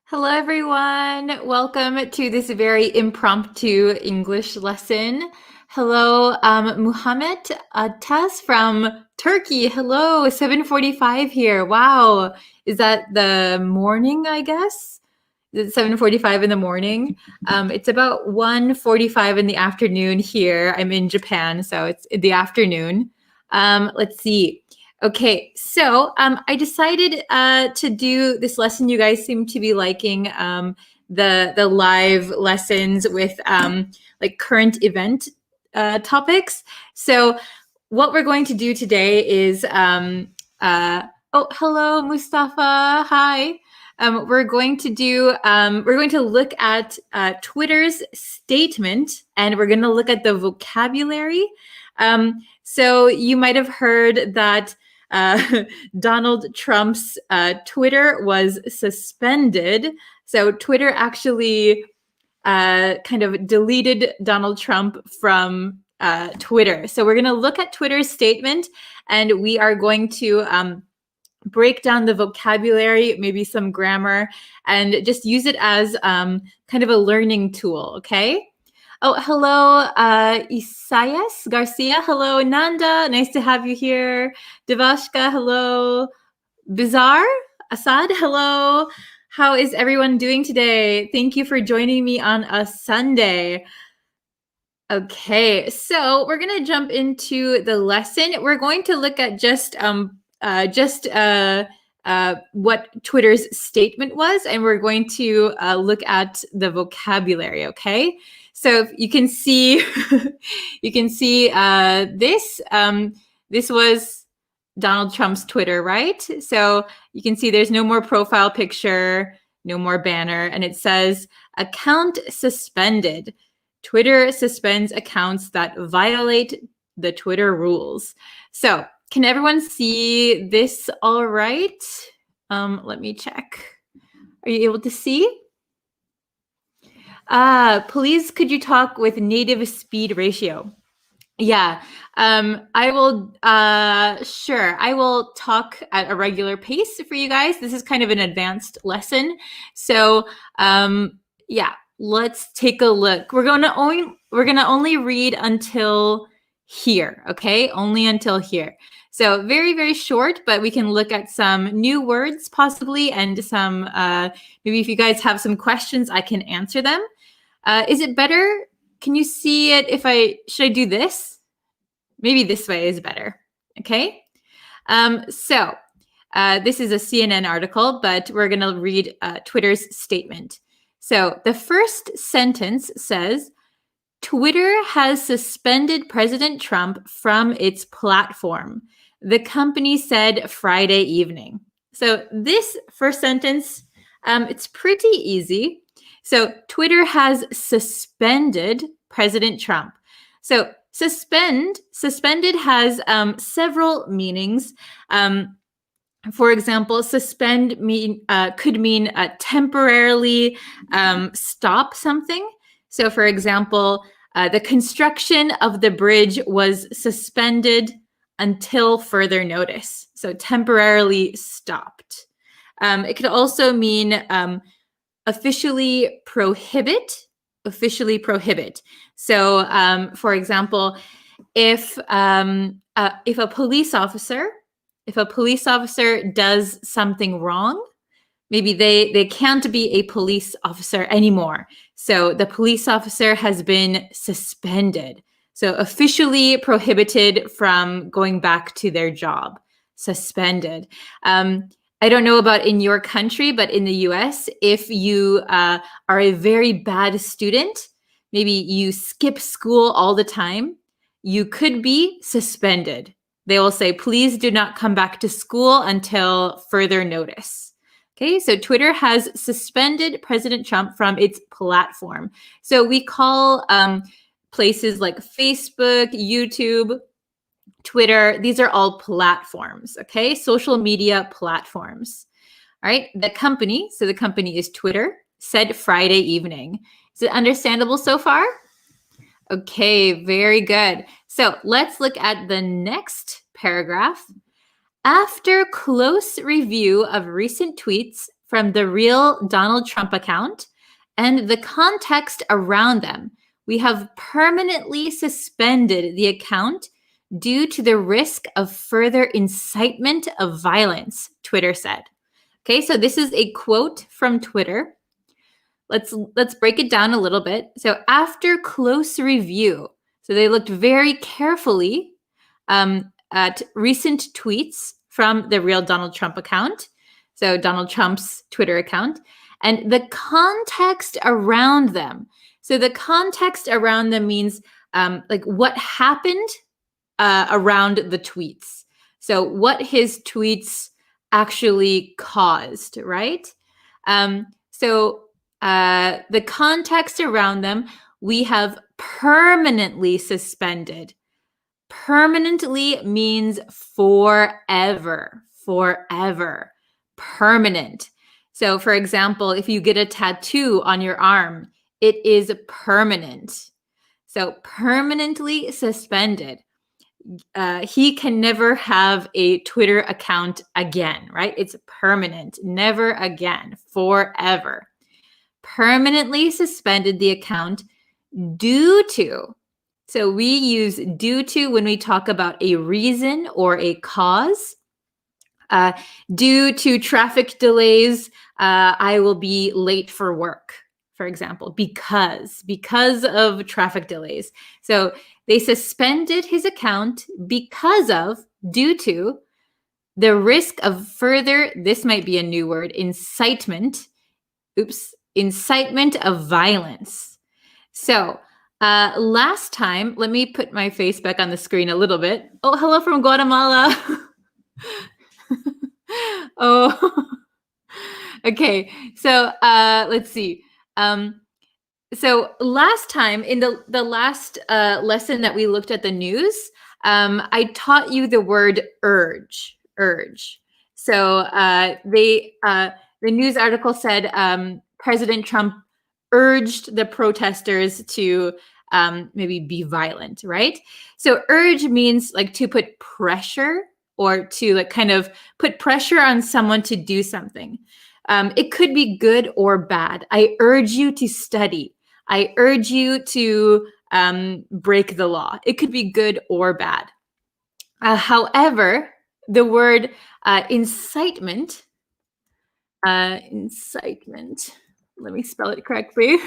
Hello, everyone. Welcome to this very impromptu English lesson. Hello, Muhammad Atas from Turkey. Hello, 7:45 here. Wow. Is that the morning, I guess? Is it 7:45 in the morning? It's about 1:45 in the afternoon here. I'm in Japan, so it's in the afternoon. Let's see. Okay, so I decided to do this lesson. You guys seem to be liking the live lessons with like current event topics. So what we're going to do today is oh, hello, Mustafa. Hi. We're going to look at Twitter's statement, and we're going to look at the vocabulary. So you might have heard that Donald Trump's Twitter was suspended. So Twitter actually kind of deleted Donald Trump from Twitter. So we're going to look at Twitter's statement, and we are going to break down the vocabulary, maybe some grammar, and just use it as kind of a learning tool, okay? Oh, hello, Isaias Garcia. Hello, Nanda. Nice to have you here. Devashka, hello. Bizarre Assad, hello. How is everyone doing today? Thank you for joining me on a Sunday. Okay, so we're going to jump into the lesson. We're going to look at just what Twitter's statement was, and we're going to look at the vocabulary, okay? So you can see, this. This was Donald Trump's Twitter, right? So you can see there's no more profile picture, no more banner, and it says account suspended. Twitter suspends accounts that violate the Twitter rules. So can everyone see this all right? Let me check. Are you able to see? Please, could you talk with native speed ratio? Yeah, I will, sure. I will talk at a regular pace for you guys. This is kind of an advanced lesson. So, yeah, let's take a look. We're gonna only read until here, okay? Only until here. So very, very short, but we can look at some new words possibly, and some, maybe if you guys have some questions, I can answer them. Is it better? Can you see it should I do this? Maybe this way is better, okay? So this is a CNN article, but we're gonna read Twitter's statement. So the first sentence says, Twitter has suspended President Trump from its platform, the company said Friday evening. So this first sentence, it's pretty easy. So Twitter has suspended President Trump. So suspended has several meanings. For example, suspend could mean temporarily stop something. So for example, the construction of the bridge was suspended until further notice. So temporarily stopped. It could also mean officially prohibit. So for example, if a police officer does something wrong, maybe they can't be a police officer anymore. So the police officer has been suspended. So officially prohibited from going back to their job, suspended. I don't know about in your country, but in the US, if you are a very bad student, maybe you skip school all the time, you could be suspended. They will say, please do not come back to school until further notice. Okay, so Twitter has suspended President Trump from its platform. So we call places like Facebook, YouTube, Twitter, these are all platforms, okay? Social media platforms. All right, the company is Twitter, said Friday evening. Is it understandable so far? Okay, very good. So let's look at the next paragraph. After close review of recent tweets, from the real Donald Trump account and the context around them. We have permanently suspended the account due to the risk of further incitement of violence, Twitter said. Okay, so this is a quote from Twitter. Let's break it down a little bit. So after close review, so they looked very carefully at recent tweets from the real Donald Trump account, so Donald Trump's Twitter account, and the context around them. So the context around them means like what happened around the tweets. So what his tweets actually caused, right? So the context around them, we have permanently suspended. Permanently means forever, forever, permanent. So for example, if you get a tattoo on your arm, it is permanent. So permanently suspended. He can never have a Twitter account again, right? It's permanent, never again, forever. Permanently suspended the account due to. So we use due to when we talk about a reason or a cause. Due to traffic delays, I will be late for work, for example, because of traffic delays. So they suspended his account because of, due to, the risk of further, this might be a new word, incitement of violence. So last time, let me put my face back on the screen a little bit. Oh, hello from Guatemala. Oh, okay. So let's see. So last time in the last lesson that we looked at the news, I taught you the word urge. So the news article said President Trump urged the protesters to maybe be violent, right? So urge means like to put pressure or to like kind of put pressure on someone to do something. It could be good or bad. I urge you to study. I urge you to break the law. It could be good or bad. However, the word incitement, let me spell it correctly.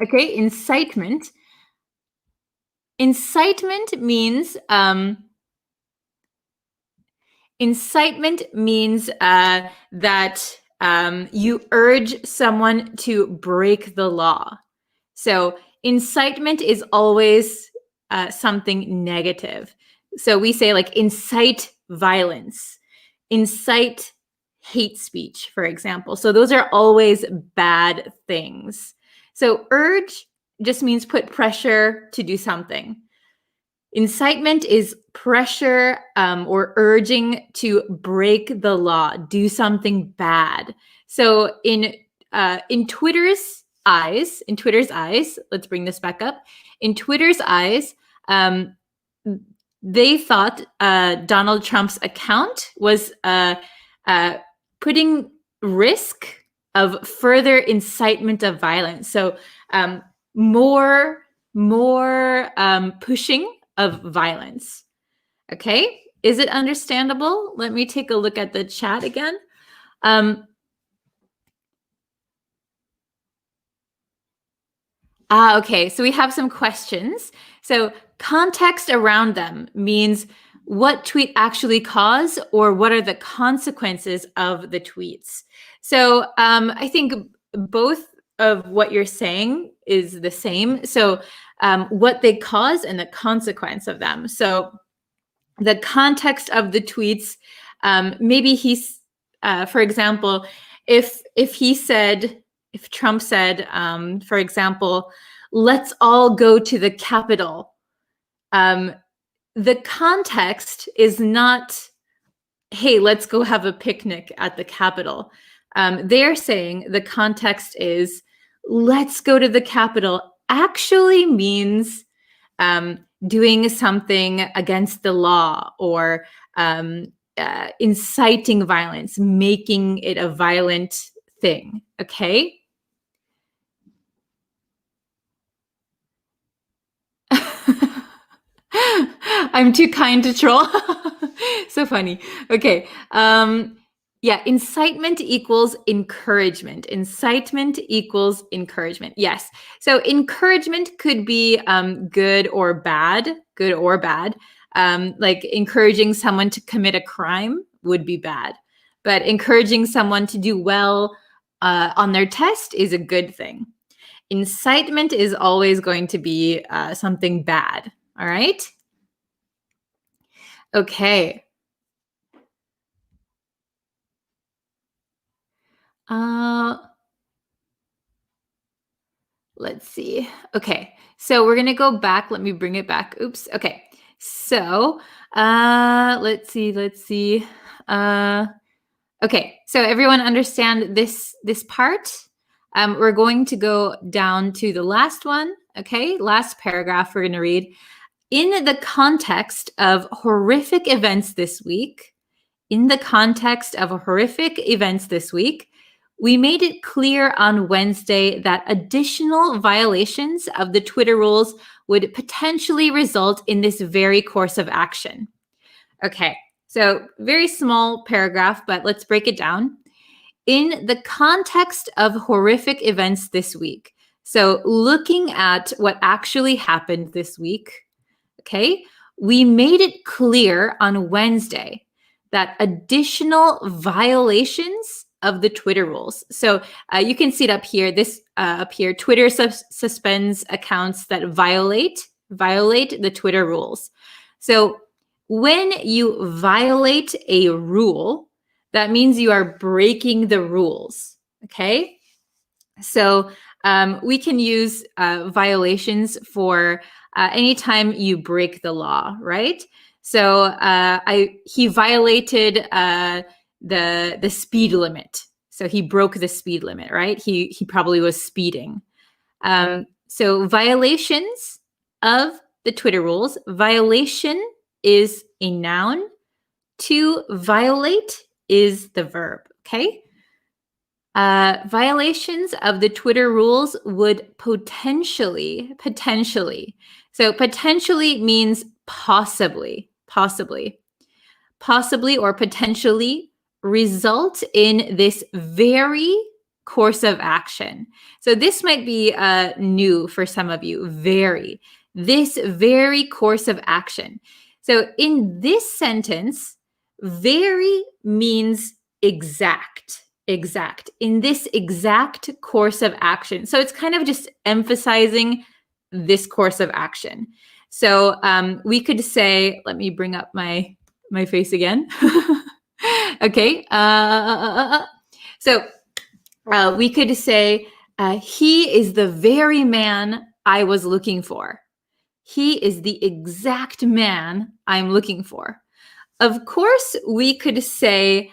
Okay, incitement. Incitement means that you urge someone to break the law. So incitement is always something negative. So we say like incite violence, incite hate speech, for example. So those are always bad things. So urge just means put pressure to do something. Incitement is pressure or urging to break the law, do something bad. So in Twitter's eyes, let's bring this back up. In Twitter's eyes, they thought Donald Trump's account was putting risk of further incitement of violence. So more pushing of violence. Okay, is it understandable? Let me take a look at the chat again. Okay, so we have some questions. So context around them means what tweet actually caused or what are the consequences of the tweets. So I think both of what you're saying is the same. So what they cause and the consequence of them. So the context of the tweets, maybe he's, for example, if Trump said, for example, let's all go to the Capitol, the context is not, hey, let's go have a picnic at the Capitol. They're saying the context is, let's go to the Capitol actually means doing something against the law or inciting violence, making it a violent thing, okay? I'm too kind to troll. So funny. Okay. Yeah, incitement equals encouragement. Incitement equals encouragement. Yes. So encouragement could be good or bad. Good or bad. Like encouraging someone to commit a crime would be bad, but encouraging someone to do well on their test is a good thing. Incitement is always going to be something bad. All right. Okay. Let's see. Okay. So we're going to go back. Let me bring it back. Oops. Okay. So let's see. Okay. So everyone understand this part? We're going to go down to the last one. Okay. Last paragraph we're going to read. In the context of horrific events this week, we made it clear on Wednesday that additional violations of the Twitter rules would potentially result in this very course of action. Okay, so very small paragraph, but let's break it down. In the context of horrific events this week, so looking at what actually happened this week, okay, we made it clear on Wednesday that additional violations of the Twitter rules. So you can see it up here. This up here, Twitter suspends accounts that violate the Twitter rules. So when you violate a rule, that means you are breaking the rules. Okay, so we can use violations for anytime you break the law, right? So he violated the speed limit. So he broke the speed limit, right? He probably was speeding. So violations of the Twitter rules. Violation is a noun. To violate is the verb, okay? Violations of the Twitter rules would potentially. So potentially means possibly or potentially result in this very course of action. So this might be new for some of you, this very course of action. So in this sentence, very means exact. In this exact course of action. So it's kind of just emphasizing this course of action. So we could say, let me bring up my face again. Okay. So we could say, he is the very man I was looking for. He is the exact man I'm looking for. Of course, we could say,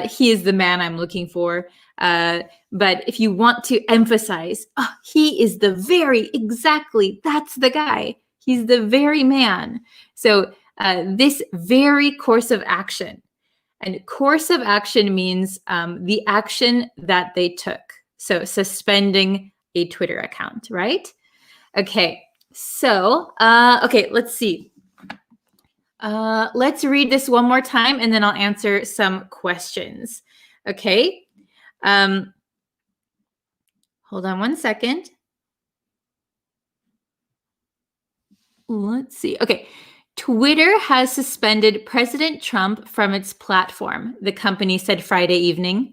he is the man I'm looking for. But if you want to emphasize, he is exactly, that's the guy. He's the very man. So this very course of action. And course of action means the action that they took. So suspending a Twitter account, right? Okay, so, okay, let's see. Let's read this one more time and then I'll answer some questions. Okay. Hold on one second. Let's see. Okay. Twitter has suspended President Trump from its platform, the company said Friday evening.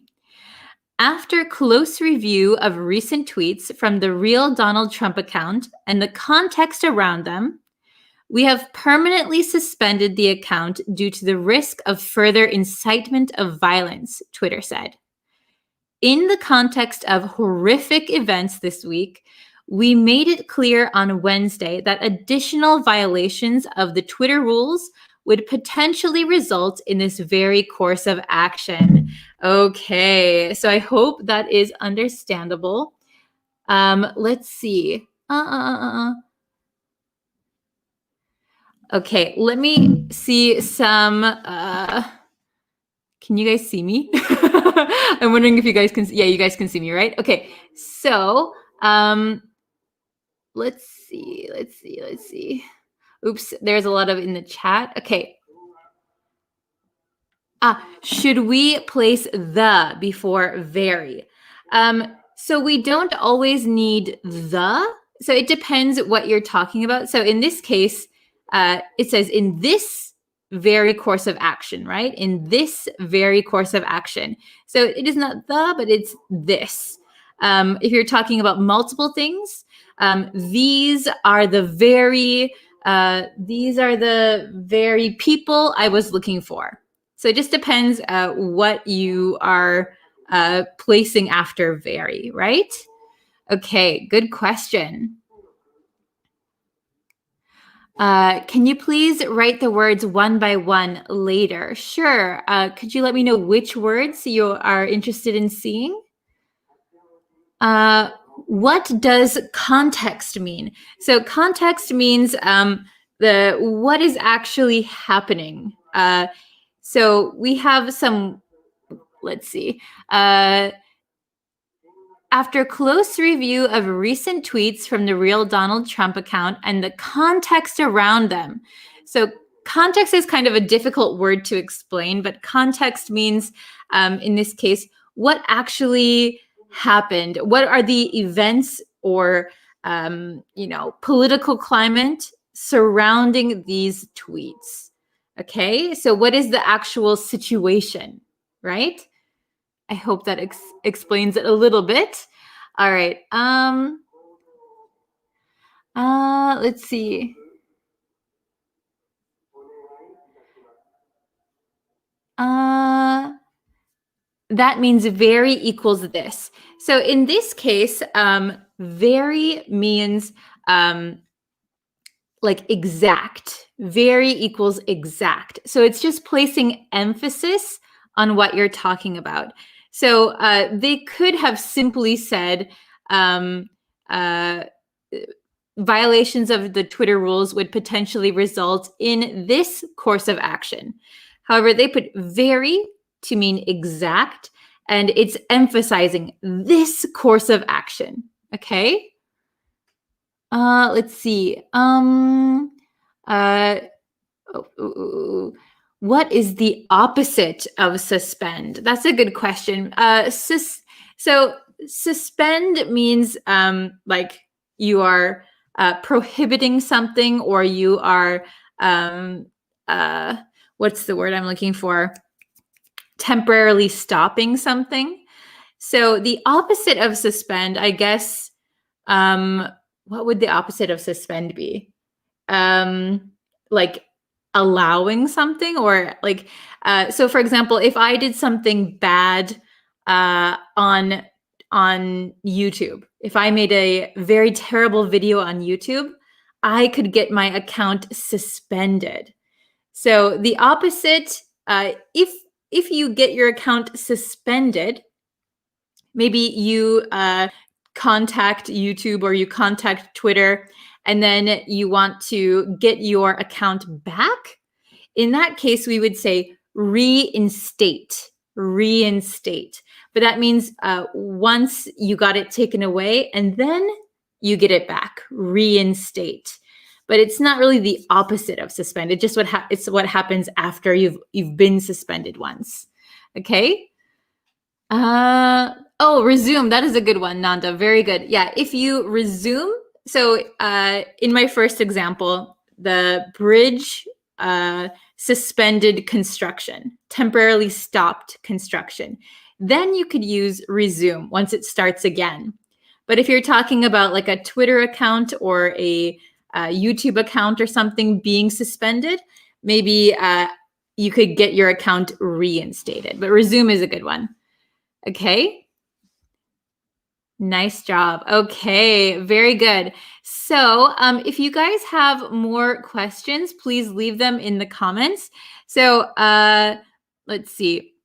After close review of recent tweets from the real Donald Trump account and the context around them, we have permanently suspended the account due to the risk of further incitement of violence, Twitter said. In the context of horrific events this week, we made it clear on Wednesday that additional violations of the Twitter rules would potentially result in this very course of action. Okay, so I hope that is understandable. Let's see. Okay, let me see some Can you guys see me? I'm wondering if you guys can, yeah, you guys can see me, right? Okay, so let's see. Oops, there's a lot of in the chat. Okay. Should we place the before very? So we don't always need the. So it depends what you're talking about. So in this case, it says in this very course of action, right? In this very course of action. So it is not the, but it's this. If you're talking about multiple things, these are the very people I was looking for. So it just depends what you are placing after very, right? Okay, good question. Can you please write the words one by one later? Sure. Could you let me know which words you are interested in seeing? What does context mean? So context means what is actually happening. So we have some, let's see. After close review of recent tweets from the real Donald Trump account and the context around them. So context is kind of a difficult word to explain, but context means, in this case, what actually happened. What are the events or, political climate surrounding these tweets? Okay, so what is the actual situation, right? I hope that explains it a little bit. All right. Let's see. That means very equals this. So in this case, very means like exact. Very equals exact. So it's just placing emphasis on what you're talking about. So they could have simply said violations of the Twitter rules would potentially result in this course of action. However, they put very to mean exact, and it's emphasizing this course of action. Okay. Let's see. What is the opposite of suspend? That's a good question. So suspend means like you are prohibiting something, or you are what's the word I'm looking for? Temporarily stopping something. So the opposite of suspend, I guess, what would the opposite of suspend be? Like allowing something, or like, so for example, if I did something bad on YouTube, if I made a very terrible video on YouTube, I could get my account suspended. So the opposite, if you get your account suspended, maybe you contact YouTube or you contact Twitter, and then you want to get your account back. In that case, we would say reinstate. But that means once you got it taken away, and then you get it back, reinstate. But it's not really the opposite of suspend. It's just it's what happens after you've been suspended once. Okay. Resume. That is a good one, Nanda. Very good. Yeah, if you resume. So in my first example, the bridge suspended construction, temporarily stopped construction. Then you could use resume once it starts again. But if you're talking about like a Twitter account or a YouTube account or something being suspended, maybe you could get your account reinstated. But resume is a good one. Okay. Nice job. Okay, very good. So if you guys have more questions, please leave them in the comments. So let's see.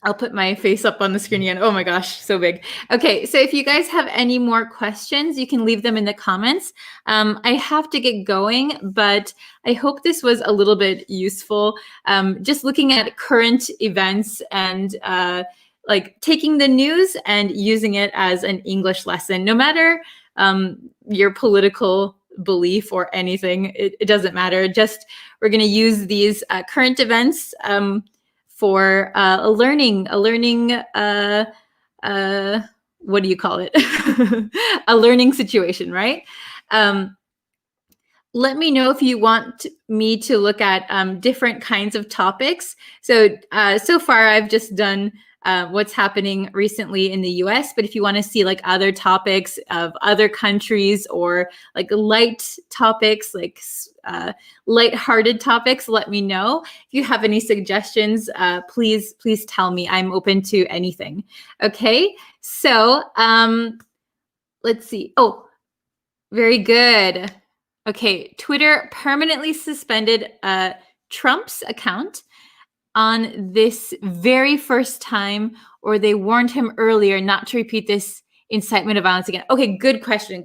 I'll put my face up on the screen again. Oh my gosh, so big. Okay, so if you guys have any more questions, you can leave them in the comments. I have to get going, but I hope this was a little bit useful. Just looking at current events and like taking the news and using it as an English lesson, no matter your political belief or anything, it doesn't matter. Just we're going to use these current events for a learning, what do you call it? A learning situation, right? Let me know if you want me to look at different kinds of topics. So, so far I've just done what's happening recently in the US, but if you want to see like other topics of other countries or like light topics, like light-hearted topics, let me know. If you have any suggestions, please tell me. I'm open to anything. Okay, so let's see. Oh, very good. Okay, Twitter permanently suspended Trump's account on this very first time, or they warned him earlier not to repeat this incitement of violence again. Okay, good question.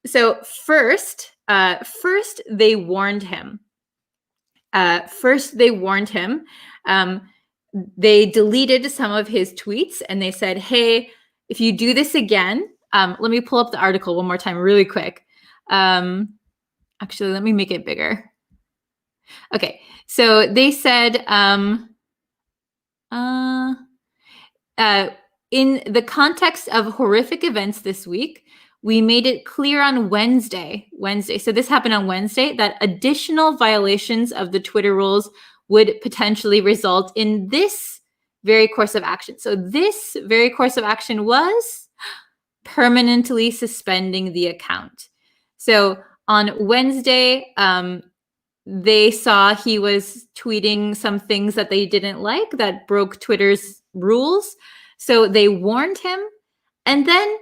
So first they warned him. They deleted some of his tweets and they said, hey, if you do this again, let me pull up the article one more time really quick. Actually, let me make it bigger. Okay, so they said, in the context of horrific events this week, we made it clear on Wednesday, so this happened on Wednesday, that additional violations of the Twitter rules would potentially result in this very course of action. So this very course of action was permanently suspending the account. So on Wednesday, they saw he was tweeting some things that they didn't like that broke Twitter's rules. So they warned him. And then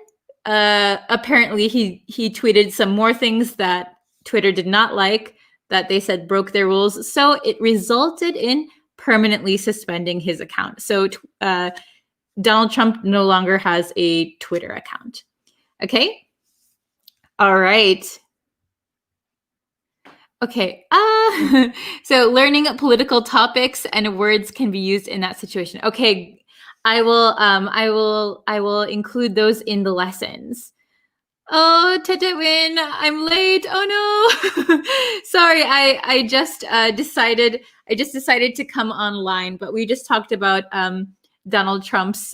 apparently he tweeted some more things that Twitter did not like that they said broke their rules. So it resulted in permanently suspending his account. So Donald Trump no longer has a Twitter account. Okay. All right. Okay. So learning political topics and words can be used in that situation. Okay. I will include those in the lessons. Oh, Tetewin, I'm late. Oh no. Sorry, I just decided to come online, but we just talked about Donald Trump's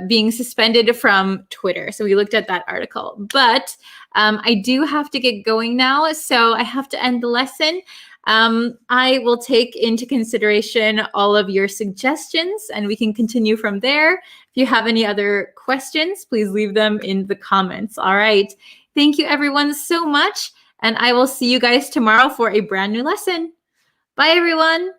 being suspended from Twitter. So we looked at that article, but I do have to get going now. So I have to end the lesson. I will take into consideration all of your suggestions and we can continue from there. If you have any other questions, please leave them in the comments. All right. Thank you everyone so much. And I will see you guys tomorrow for a brand new lesson. Bye everyone.